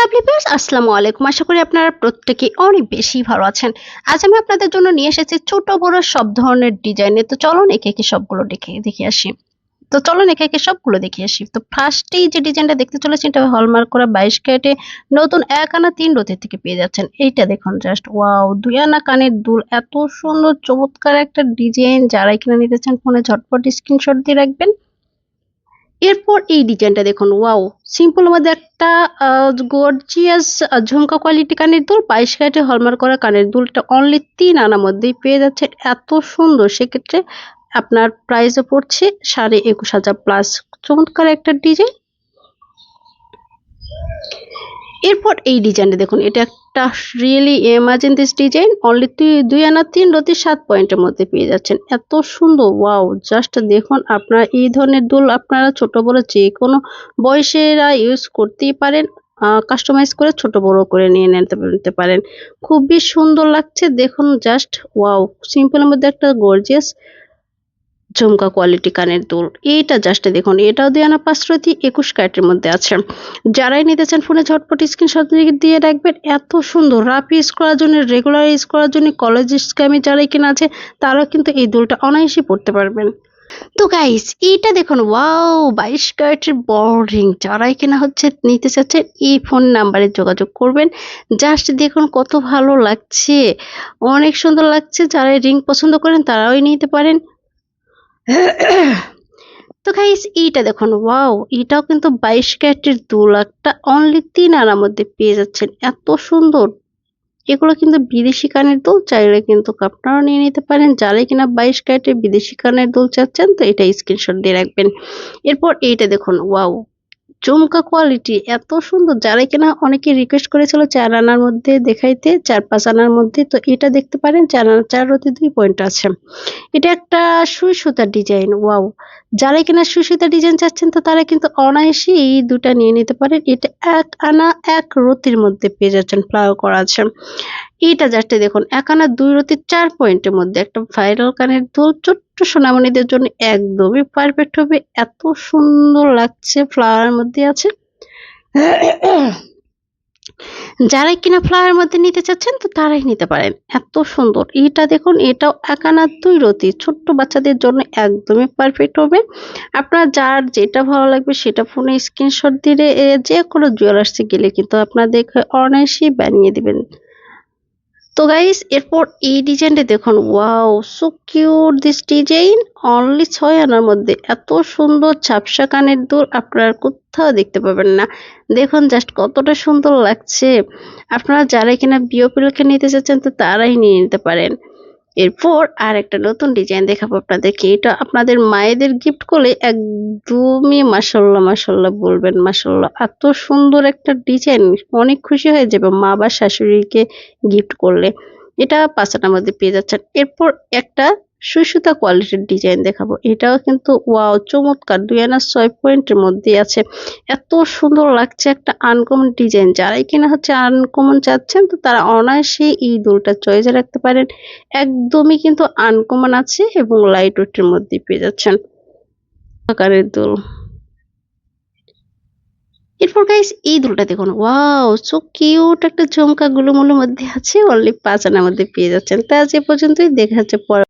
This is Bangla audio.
লাভলি ভিউয়ার্স, আসসালামু আলাইকুম। আশা করি আপনারা প্রত্যেকেই অনেক বেশি ভালো আছেন। আজ আমি আপনাদের জন্য নিয়ে এসেছি ছোট বড় সব ধরনের ডিজাইনে। তো চলুন একে একে সবগুলো দেখে আসি। তো ফার্স্টেই যে ডিজাইনটা দেখতে চলেছি, এটা হলমার্ক করা 22 ক্যারেটে নতুন 1 আনা 3 রতি থেকে পেয়ে যাচ্ছেন। এইটা দেখুন, জাস্ট ওয়াও! 2 আনা কানের দুল, এত সুন্দর চমৎকার একটা ডিজাইন। যারাই কিনা নিতে চান ফোনে ঝটপট স্ক্রিনশট দিয়ে রাখবেন। এরপর এই ডিজাইনটা দেখুন, ওয়াও! সিম্পল এর মধ্যে একটা গর্জিয়াস ঝুমকা কোয়ালিটি কানের দুল, 22 ক্যারেটে হলমার্ক করা কানের দুলটা অনলি 3 আনার মধ্যেই পেয়ে যাচ্ছেন। এত সুন্দর, সেক্ষেত্রে আপনার প্রাইসও পড়ছে 21,500 প্লাস। চমৎকার একটা ডিজাইন। এরপর এই ডিজাইনটা দেখুন, এটা একটা really imagine this design, only 2 আনা 3 রতি 7 পয়েন্টের মধ্যে পেয়ে যাচ্ছেন। এত সুন্দর, ওয়াও! জাস্ট দেখুন, আপনারা এই ধরনের দুল আপনারা ছোট বড় যে কোনো বয়সেরা ইউজ করতেই পারেন। কাস্টমাইজ করে ছোট বড় করে নিয়ে নিতে পারেন। খুবই সুন্দর লাগছে, দেখুন জাস্ট ওয়াও! সিম্পলের মধ্যে একটা গর্জিয়াস ঝুমকা কোয়ালিটি কানের দুল। এইটা জাস্ট দেখুন, এটাও 2 আনা 5 রতি 21 ক্যারেটের মধ্যে আছে। যারাই নিতে চান ফোনে ঝটপট স্ক্রিনশট দিয়ে রাখবেন। এত সুন্দর, রাফ ইউজ করার জন্য, রেগুলার ইউজ করার জন্য, কলেজ স্ক্যামে যারাই কিনা আছে তারাও কিন্তু এই দুলটা অনায়াসে পড়তে পারবেন। তো গাইস, এইটা দেখুন, ওয়াও! 22 ক্যারেটের বড় রিং। যারাই কিনা নিতে চাচ্ছেন এই ফোন নাম্বারে যোগাযোগ করবেন। জাস্ট দেখুন কত ভালো লাগছে, অনেক সুন্দর লাগছে। যারা রিং পছন্দ করেন তারাও নিতে পারেন। তো গাইস, এইটা দেখুন, ওয়াও! এটাও কিন্তু 22 ক্যারেটের দুল, একটা অনলি 3 আনার মধ্যে পেয়ে যাচ্ছেন। এত সুন্দর, এগুলো কিন্তু বিদেশি কানের দুল, চাইলে কিন্তু আপনারাও নিয়ে নিতে পারেন। যারাই কিনা 22 ক্যারেটের বিদেশি কানের দুল চাচ্ছেন, তো এটা স্ক্রিনশট দিয়ে রাখবেন। এরপর এইটা দেখুন, ওয়াও! ঝুমকা কোয়ালিটি এত সুন্দর। যারাই কিনা অনেকে রিকোয়েস্ট করেছিল 4 আনার মধ্যে দেখাইতে, 4-5 আনার মধ্যে, তো এটা দেখতে পারেন। 4 আনা 4 রতি 2 পয়েন্ট আছে। এটা একটা সুই সুতার ডিজাইন, ওয়াও! যারাই কিনা সুই সুতার ডিজাইন চাচ্ছেন, তো তারা কিন্তু অনায়াসে এই দুটা নিয়ে নিতে পারেন। এটা 1 আনা 1 রতির মধ্যে পেয়ে যাচ্ছেন, ফ্লাওয়ার করা আছে। এইটা জাস্ট দেখুন, 1 আনা 2 রতি 4 পয়েন্টের মধ্যে একটা ভাইরাল কানের দুল, ছোট্ট সোনামণিদের জন্য একদমই পারফেক্ট হবে। এত সুন্দর লাগছে, ফ্লাওয়ারের মধ্যে আছে। যারাই কিনা ফ্লাওয়ারের মধ্যে নিতে চাচ্ছেন, তো তারাই নিতে পারেন। এত সুন্দর, এটা দেখুন, এটাও 1 আনা 2 রতি, ছোট্ট বাচ্চাদের জন্য একদমই পারফেক্ট হবে। আপনার যার যেটা ভালো লাগবে সেটা ফোনে স্ক্রিনশট দিলে যে কোনো জুয়েলার্সে গেলে কিন্তু আপনার দেখে অনায়াসেই বানিয়ে দিবেন। তো গাইস, এরপর এই ডিজাইনটা দেখুন, wow! So cute this design, only 6 আনার মধ্যে। এত সুন্দর ঝাপসা কানের দুল আপনারা কোথাও দেখতে পাবেন না। দেখুন জাস্ট কতটা সুন্দর লাগছে। আপনারা যারাই কিনা বিয়ে উপলক্ষে নিতে চাচ্ছেন, তো তারাই নিয়ে নিতে পারেন। এরপর আর একটা নতুন ডিজাইন দেখাবো আপনাদেরকে। এটা আপনাদের মায়েদের গিফট করলে একদমই মাশাআল্লাহ মাশাআল্লাহ বলবেন। মাশাআল্লাহ, এত সুন্দর একটা ডিজাইন, অনেক খুশি হয়ে যাবে মা বা শাশুড়িকে গিফট করলে। এটা 5 আনার মধ্যে পেয়ে যাচ্ছেন। এরপর একটা সুই সুতা কোয়ালিটির ডিজাইন দেখাবো। এটাও কিন্তু ওয়াও! চমৎকার, 2 আনা 6 পয়েন্টের মধ্যে আছে। এত সুন্দর লাগছে, একটা আনকমন ডিজাইন। যারাই কিনা আনকমন চাচ্ছেন, তো তারা অনায়াসে এই দুলটা চয়েসে রাখতে পারেন। একদমই কিন্তু আনকমন আছে এবং লাইট ওয়েটের মধ্যে পেয়ে যাচ্ছেন আকারের দুল। এরপর গাইস, এই দুলটা দেখুন, ওয়াও! সো কিউট, একটা ঝুমকা গুলুমুলুর মধ্যে আছে, অনলি 5 আনার মধ্যে পেয়ে যাচ্ছেন। তা আজ এ পর্যন্তই, দেখা হচ্ছে পরে।